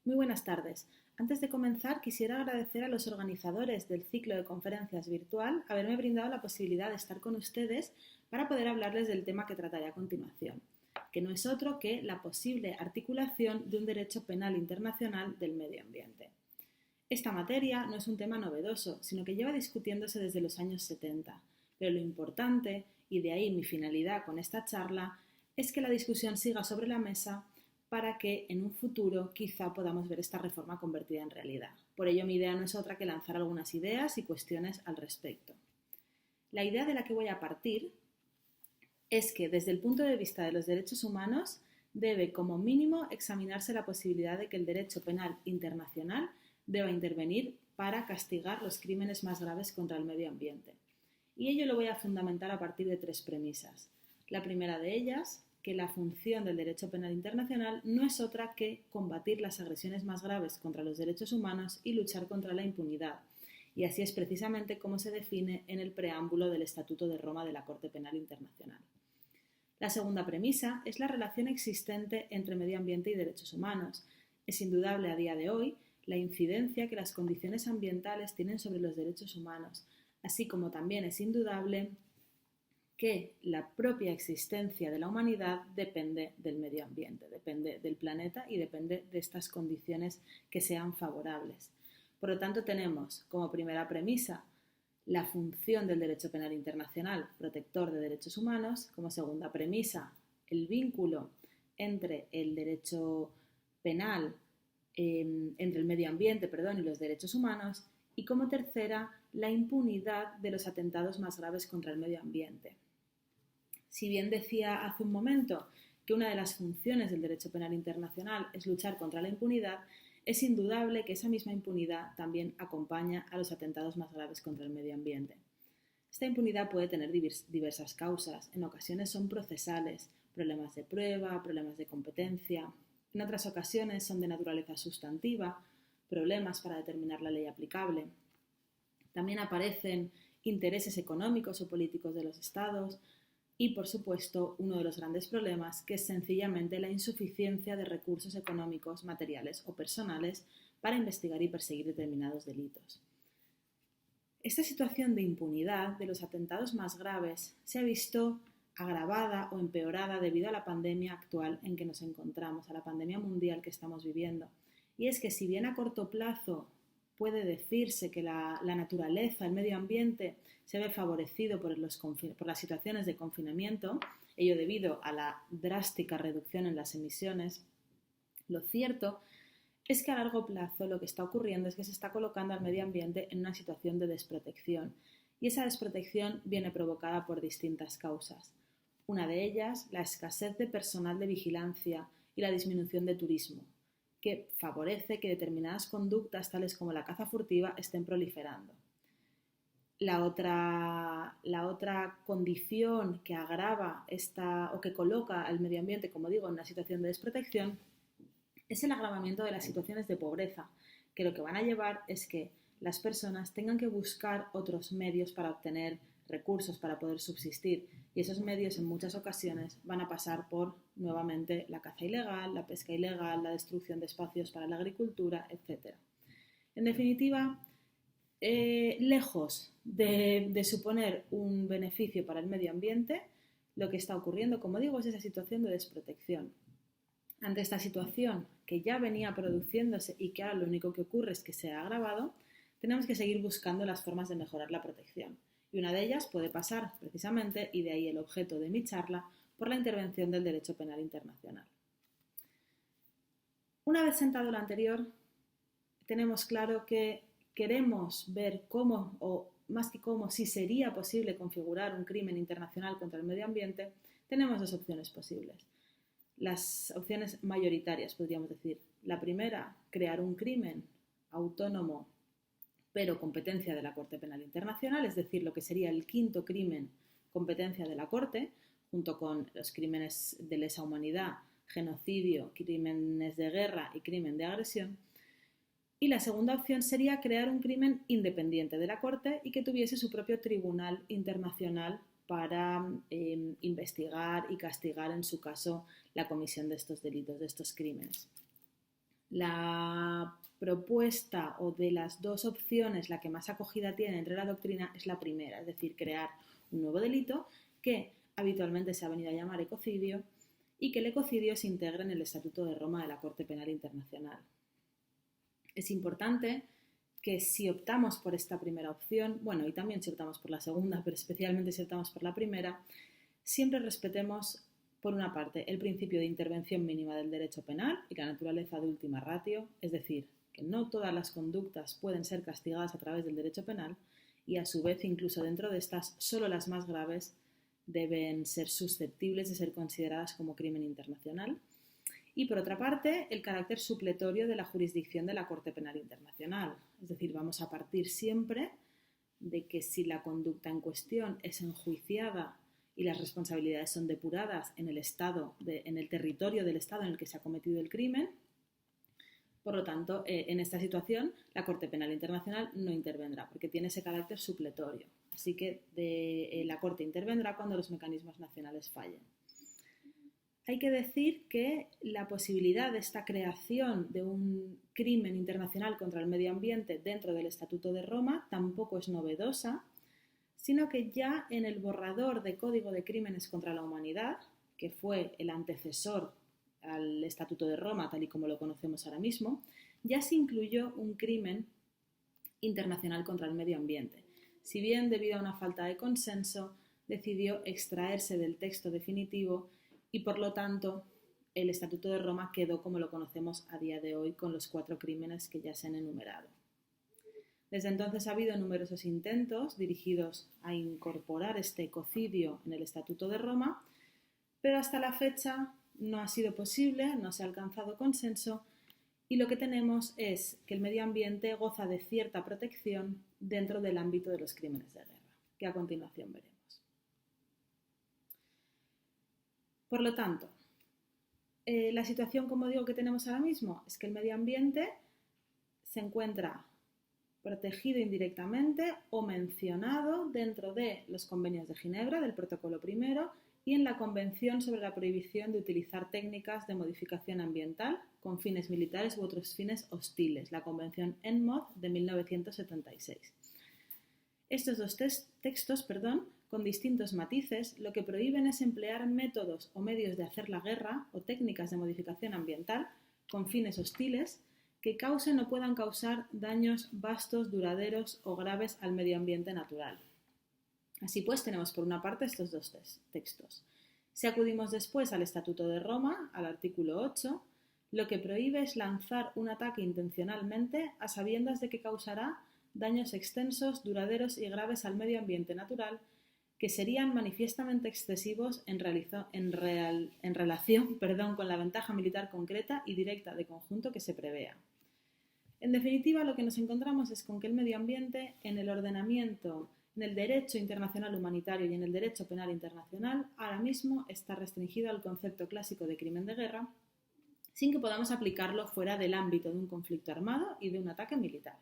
Muy buenas tardes. Antes de comenzar, quisiera agradecer a los organizadores del ciclo de conferencias virtual haberme brindado la posibilidad de estar con ustedes para poder hablarles del tema que trataré a continuación, que no es otro que la posible articulación de un derecho penal internacional del medio ambiente. Esta materia no es un tema novedoso, sino que lleva discutiéndose desde los años 70, pero lo importante, y de ahí mi finalidad con esta charla, es que la discusión siga sobre la mesa para que en un futuro quizá podamos ver esta reforma convertida en realidad. Por ello mi idea no es otra que lanzar algunas ideas y cuestiones al respecto. La idea de la que voy a partir es que desde el punto de vista de los derechos humanos debe como mínimo examinarse la posibilidad de que el derecho penal internacional deba intervenir para castigar los crímenes más graves contra el medio ambiente. Y ello lo voy a fundamentar a partir de tres premisas. La primera de ellas, que la función del derecho penal internacional no es otra que combatir las agresiones más graves contra los derechos humanos y luchar contra la impunidad. Y así es precisamente como se define en el preámbulo del Estatuto de Roma de la Corte Penal Internacional. La segunda premisa es la relación existente entre medio ambiente y derechos humanos. Es indudable a día de hoy la incidencia que las condiciones ambientales tienen sobre los derechos humanos, así como también es indudable que la propia existencia de la humanidad depende del medio ambiente, depende del planeta y depende de estas condiciones que sean favorables. Por lo tanto, tenemos como primera premisa la función del derecho penal internacional protector de derechos humanos, como segunda premisa el vínculo entre el derecho penal, entre el medio ambiente, y los derechos humanos, y como tercera la impunidad de los atentados más graves contra el medio ambiente. Si bien decía hace un momento que una de las funciones del derecho penal internacional es luchar contra la impunidad, es indudable que esa misma impunidad también acompaña a los atentados más graves contra el medio ambiente. Esta impunidad puede tener diversas causas. En ocasiones son procesales, problemas de prueba, problemas de competencia. En otras ocasiones son de naturaleza sustantiva, problemas para determinar la ley aplicable. También aparecen intereses económicos o políticos de los estados, y, por supuesto, uno de los grandes problemas, que es sencillamente la insuficiencia de recursos económicos, materiales o personales para investigar y perseguir determinados delitos. Esta situación de impunidad de los atentados más graves se ha visto agravada o empeorada debido a la pandemia actual en que nos encontramos, a la pandemia mundial que estamos viviendo. Y es que si bien a corto plazo puede decirse que la naturaleza, el medio ambiente, se ve favorecido por las situaciones de confinamiento, ello debido a la drástica reducción en las emisiones, lo cierto es que a largo plazo lo que está ocurriendo es que se está colocando al medio ambiente en una situación de desprotección, y esa desprotección viene provocada por distintas causas. Una de ellas, la escasez de personal de vigilancia y la disminución de turismo, que favorece que determinadas conductas, tales como la caza furtiva, estén proliferando. La otra condición que agrava o que coloca al medio ambiente, como digo, en una situación de desprotección, es el agravamiento de las situaciones de pobreza, que lo que van a llevar es que las personas tengan que buscar otros medios para obtener recursos para poder subsistir, y esos medios en muchas ocasiones van a pasar por nuevamente la caza ilegal, la pesca ilegal, la destrucción de espacios para la agricultura, etc. En definitiva, lejos de suponer un beneficio para el medio ambiente, lo que está ocurriendo, como digo, es esa situación de desprotección. Ante esta situación que ya venía produciéndose y que ahora lo único que ocurre es que se ha agravado, tenemos que seguir buscando las formas de mejorar la protección. Y una de ellas puede pasar precisamente, y de ahí el objeto de mi charla, por la intervención del derecho penal internacional. Una vez sentado lo anterior, tenemos claro que queremos ver cómo, o más que cómo, si sería posible configurar un crimen internacional contra el medio ambiente, tenemos dos opciones posibles. Las opciones mayoritarias, podríamos decir. La primera, crear un crimen autónomo, pero competencia de la Corte Penal Internacional, es decir, lo que sería el quinto crimen, competencia de la Corte, junto con los crímenes de lesa humanidad, genocidio, crímenes de guerra y crimen de agresión. Y la segunda opción sería crear un crimen independiente de la Corte y que tuviese su propio tribunal internacional para investigar y castigar, en su caso, la comisión de estos delitos, de estos crímenes. La propuesta o de las dos opciones, la que más acogida tiene entre la doctrina es la primera, es decir, crear un nuevo delito que habitualmente se ha venido a llamar ecocidio y que el ecocidio se integre en el Estatuto de Roma de la Corte Penal Internacional. Es importante que si optamos por esta primera opción, bueno, y también si optamos por la segunda, pero especialmente si optamos por la primera, siempre respetemos, por una parte, el principio de intervención mínima del derecho penal y la naturaleza de última ratio, es decir, que no todas las conductas pueden ser castigadas a través del derecho penal y, a su vez, incluso dentro de estas, solo las más graves deben ser susceptibles de ser consideradas como crimen internacional. Y, por otra parte, el carácter supletorio de la jurisdicción de la Corte Penal Internacional. Es decir, vamos a partir siempre de que si la conducta en cuestión es enjuiciada y las responsabilidades son depuradas en el Estado, en el territorio del Estado en el que se ha cometido el crimen, por lo tanto, en esta situación, la Corte Penal Internacional no intervendrá porque tiene ese carácter supletorio. Así que la Corte intervendrá cuando los mecanismos nacionales fallen. Hay que decir que la posibilidad de esta creación de un crimen internacional contra el medio ambiente dentro del Estatuto de Roma tampoco es novedosa, sino que ya en el borrador de Código de Crímenes contra la Humanidad, que fue el antecesor al Estatuto de Roma, tal y como lo conocemos ahora mismo, ya se incluyó un crimen internacional contra el medio ambiente. Si bien, debido a una falta de consenso, decidió extraerse del texto definitivo y, por lo tanto, el Estatuto de Roma quedó como lo conocemos a día de hoy, con los 4 crímenes que ya se han enumerado. Desde entonces ha habido numerosos intentos dirigidos a incorporar este ecocidio en el Estatuto de Roma, pero hasta la fecha no ha sido posible, no se ha alcanzado consenso y lo que tenemos es que el medio ambiente goza de cierta protección dentro del ámbito de los crímenes de guerra, que a continuación veremos. Por lo tanto, la situación, como digo, que tenemos ahora mismo es que el medio ambiente se encuentra protegido indirectamente o mencionado dentro de los convenios de Ginebra, del Protocolo primero, y en la Convención sobre la prohibición de utilizar técnicas de modificación ambiental con fines militares u otros fines hostiles, la Convención ENMOD de 1976. Estos dos textos, con distintos matices, lo que prohíben es emplear métodos o medios de hacer la guerra o técnicas de modificación ambiental con fines hostiles que causen o puedan causar daños vastos, duraderos o graves al medio ambiente natural. Así pues, tenemos por una parte estos dos textos. Si acudimos después al Estatuto de Roma, al artículo 8, lo que prohíbe es lanzar un ataque intencionalmente a sabiendas de que causará daños extensos, duraderos y graves al medio ambiente natural que serían manifiestamente excesivos en relación con la ventaja militar concreta y directa de conjunto que se prevea. En definitiva, lo que nos encontramos es con que el medio ambiente, en el ordenamiento, en el derecho internacional humanitario y en el derecho penal internacional, ahora mismo está restringido al concepto clásico de crimen de guerra, sin que podamos aplicarlo fuera del ámbito de un conflicto armado y de un ataque militar.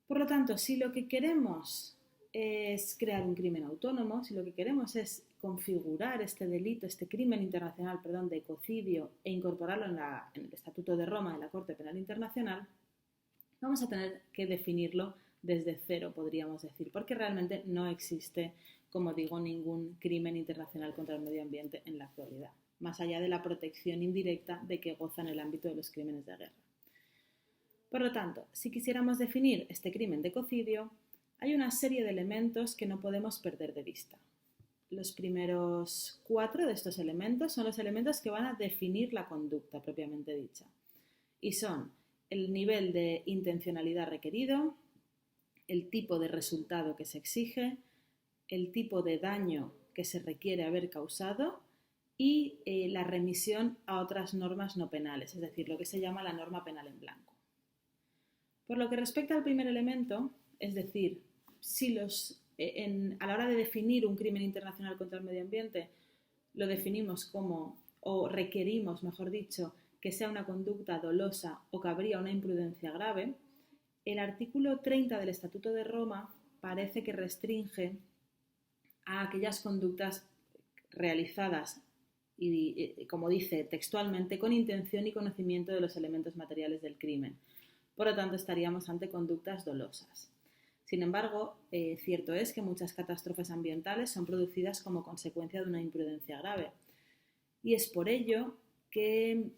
Por lo tanto, si lo que queremos es crear un crimen autónomo, si lo que queremos es configurar este delito, este crimen internacional, de ecocidio e incorporarlo en el Estatuto de Roma de la Corte Penal Internacional, vamos a tener que definirlo desde cero, podríamos decir, porque realmente no existe, como digo, ningún crimen internacional contra el medio ambiente en la actualidad, más allá de la protección indirecta de que goza en el ámbito de los crímenes de guerra. Por lo tanto, si quisiéramos definir este crimen de ecocidio, hay una serie de elementos que no podemos perder de vista. Los primeros 4 de estos elementos son los elementos que van a definir la conducta propiamente dicha. Y son el nivel de intencionalidad requerido, el tipo de resultado que se exige, el tipo de daño que se requiere haber causado y la remisión a otras normas no penales, es decir, lo que se llama la norma penal en blanco. Por lo que respecta al primer elemento, es decir, si a la hora de definir un crimen internacional contra el medio ambiente, lo definimos como, o requerimos, mejor dicho, que sea una conducta dolosa o que habría una imprudencia grave, el artículo 30 del Estatuto de Roma parece que restringe a aquellas conductas realizadas y, como dice textualmente, con intención y conocimiento de los elementos materiales del crimen. Por lo tanto, estaríamos ante conductas dolosas. Sin embargo, cierto es que muchas catástrofes ambientales son producidas como consecuencia de una imprudencia grave. Y es por ello que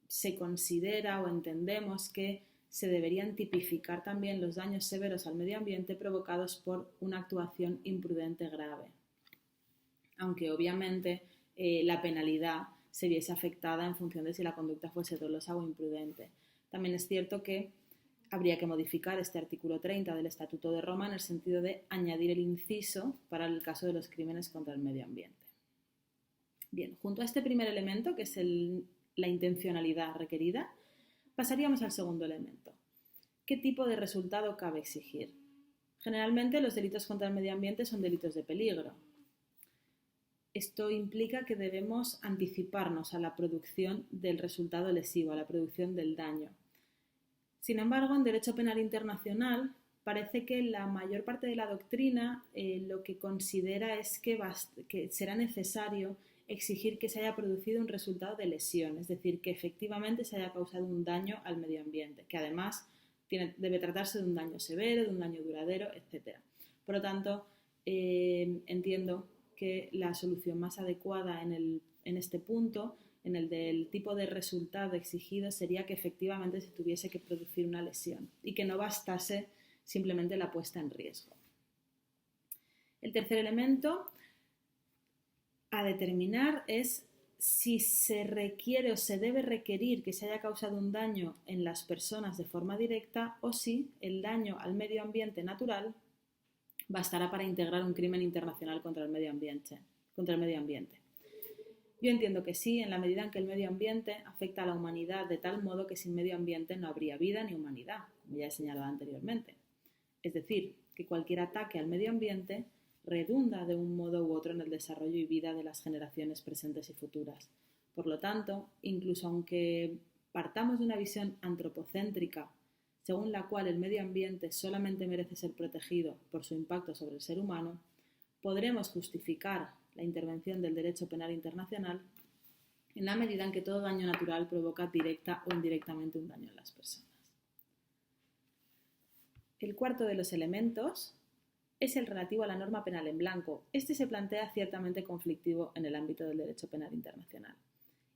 se considera o entendemos que se deberían tipificar también los daños severos al medio ambiente provocados por una actuación imprudente grave. Aunque obviamente la penalidad se viese afectada en función de si la conducta fuese dolosa o imprudente. También es cierto que habría que modificar este artículo 30 del Estatuto de Roma en el sentido de añadir el inciso para el caso de los crímenes contra el medio ambiente. Bien, junto a este primer elemento, que es la intencionalidad requerida, pasaríamos al segundo elemento. ¿Qué tipo de resultado cabe exigir? Generalmente los delitos contra el medio ambiente son delitos de peligro. Esto implica que debemos anticiparnos a la producción del resultado lesivo, a la producción del daño. Sin embargo, en derecho penal internacional parece que la mayor parte de la doctrina lo que considera es que será necesario exigir que se haya producido un resultado de lesión, es decir, que efectivamente se haya causado un daño al medio ambiente, que además debe tratarse de un daño severo, de un daño duradero, etc. Por lo tanto, entiendo que la solución más adecuada en este punto, en el del tipo de resultado exigido, sería que efectivamente se tuviese que producir una lesión y que no bastase simplemente la puesta en riesgo. El tercer elemento a determinar es si se requiere o se debe requerir que se haya causado un daño en las personas de forma directa o si el daño al medio ambiente natural bastará para integrar un crimen internacional contra el medio ambiente. Yo entiendo que sí, en la medida en que el medio ambiente afecta a la humanidad de tal modo que sin medio ambiente no habría vida ni humanidad, como ya he señalado anteriormente. Es decir, que cualquier ataque al medio ambiente redunda de un modo u otro en el desarrollo y vida de las generaciones presentes y futuras. Por lo tanto, incluso aunque partamos de una visión antropocéntrica, según la cual el medio ambiente solamente merece ser protegido por su impacto sobre el ser humano, podremos justificar la intervención del derecho penal internacional en la medida en que todo daño natural provoca directa o indirectamente un daño en las personas. El cuarto de los elementos es el relativo a la norma penal en blanco. Este se plantea ciertamente conflictivo en el ámbito del derecho penal internacional.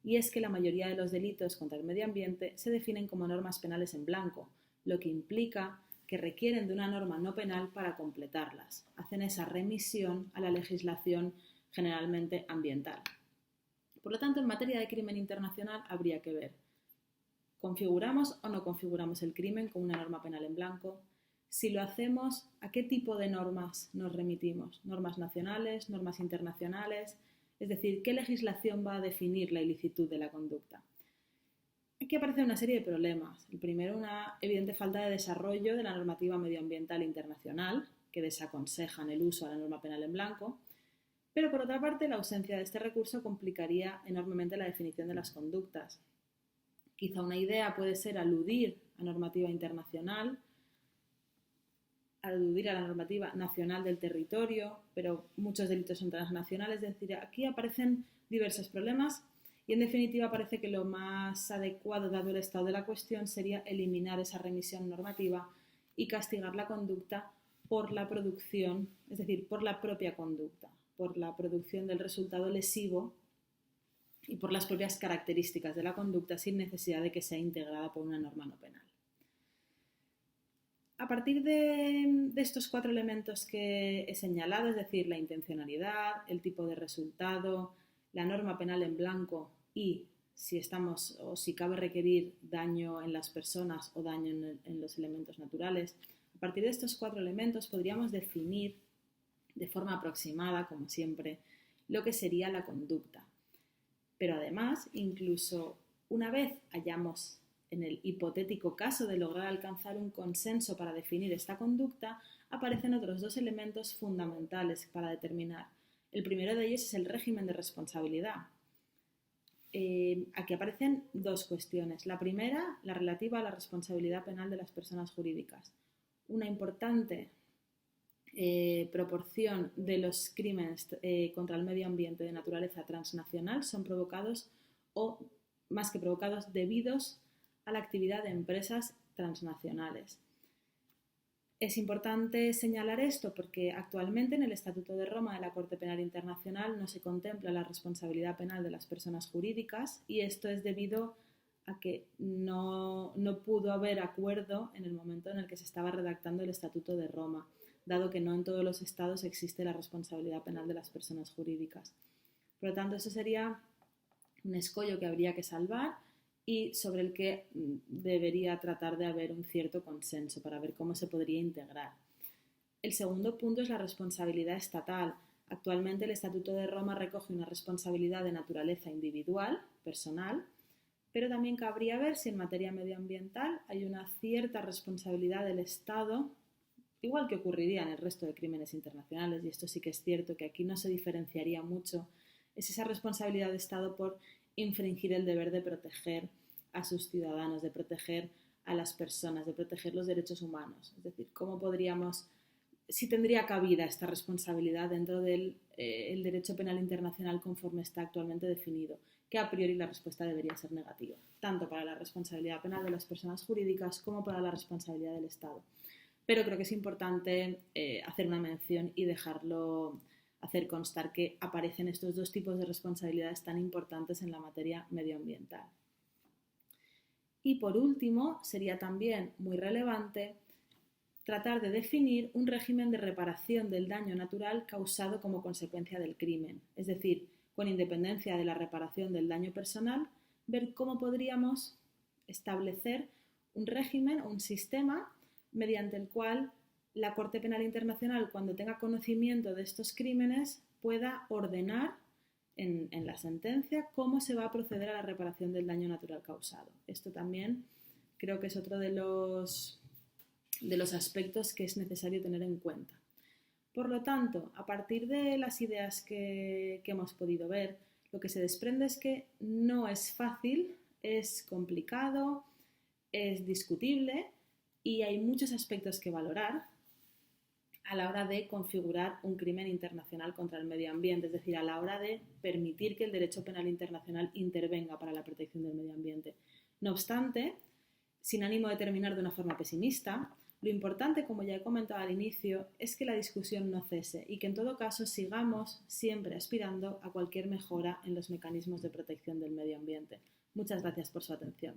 Y es que la mayoría de los delitos contra el medio ambiente se definen como normas penales en blanco, lo que implica que requieren de una norma no penal para completarlas. Hacen esa remisión a la legislación generalmente ambiental. Por lo tanto, en materia de crimen internacional habría que ver, ¿configuramos o no configuramos el crimen con una norma penal en blanco? Si lo hacemos, ¿a qué tipo de normas nos remitimos? ¿Normas nacionales? ¿Normas internacionales? Es decir, ¿qué legislación va a definir la ilicitud de la conducta? Aquí aparecen una serie de problemas. El primero, una evidente falta de desarrollo de la normativa medioambiental internacional, que desaconsejan el uso de la norma penal en blanco. Pero por otra parte, la ausencia de este recurso complicaría enormemente la definición de las conductas. Quizá una idea puede ser aludir a normativa internacional, aludir a la normativa nacional del territorio, pero muchos delitos son transnacionales, es decir, aquí aparecen diversos problemas y en definitiva parece que lo más adecuado, dado el estado de la cuestión, sería eliminar esa remisión normativa y castigar la conducta por la producción, es decir, por la propia conducta, por la producción del resultado lesivo y por las propias características de la conducta sin necesidad de que sea integrada por una norma no penal. A partir de estos cuatro elementos que he señalado, es decir, la intencionalidad, el tipo de resultado, la norma penal en blanco y si cabe requerir daño en las personas o daño en los elementos naturales, a partir de estos cuatro elementos podríamos definir de forma aproximada, como siempre, lo que sería la conducta. Pero además, incluso una vez hayamos, en el hipotético caso de lograr alcanzar un consenso para definir esta conducta, aparecen otros dos elementos fundamentales para determinar. El primero de ellos es el régimen de responsabilidad. Aquí aparecen dos cuestiones. La primera, la relativa a la responsabilidad penal de las personas jurídicas. Una importante proporción de los crímenes contra el medio ambiente de naturaleza transnacional son provocados o, más que provocados, debidos a la actividad de empresas transnacionales. Es importante señalar esto porque actualmente en el Estatuto de Roma de la Corte Penal Internacional no se contempla la responsabilidad penal de las personas jurídicas, y esto es debido a que no pudo haber acuerdo en el momento en el que se estaba redactando el Estatuto de Roma, dado que no en todos los estados existe la responsabilidad penal de las personas jurídicas. Por lo tanto, eso sería un escollo que habría que salvar y sobre el que debería tratar de haber un cierto consenso para ver cómo se podría integrar. El segundo punto es la responsabilidad estatal. Actualmente el Estatuto de Roma recoge una responsabilidad de naturaleza individual, personal, pero también cabría ver si en materia medioambiental hay una cierta responsabilidad del Estado, igual que ocurriría en el resto de crímenes internacionales, y esto sí que es cierto que aquí no se diferenciaría mucho, es esa responsabilidad de Estado por infringir el deber de proteger a sus ciudadanos, de proteger a las personas, de proteger los derechos humanos. Es decir, cómo podríamos, si tendría cabida esta responsabilidad dentro del el derecho penal internacional conforme está actualmente definido, que a priori la respuesta debería ser negativa, tanto para la responsabilidad penal de las personas jurídicas como para la responsabilidad del Estado. Pero creo que es importante hacer una mención y dejarlo hacer constar que aparecen estos dos tipos de responsabilidades tan importantes en la materia medioambiental. Y por último, sería también muy relevante tratar de definir un régimen de reparación del daño natural causado como consecuencia del crimen. Es decir, con independencia de la reparación del daño personal, ver cómo podríamos establecer un régimen o un sistema mediante el cual la Corte Penal Internacional, cuando tenga conocimiento de estos crímenes, pueda ordenar en la sentencia cómo se va a proceder a la reparación del daño natural causado. Esto también creo que es otro de los aspectos que es necesario tener en cuenta. Por lo tanto, a partir de las ideas que hemos podido ver, lo que se desprende es que no es fácil, es complicado, es discutible y hay muchos aspectos que valorar a la hora de configurar un crimen internacional contra el medio ambiente, es decir, a la hora de permitir que el derecho penal internacional intervenga para la protección del medio ambiente. No obstante, sin ánimo de terminar de una forma pesimista, lo importante, como ya he comentado al inicio, es que la discusión no cese y que en todo caso sigamos siempre aspirando a cualquier mejora en los mecanismos de protección del medio ambiente. Muchas gracias por su atención.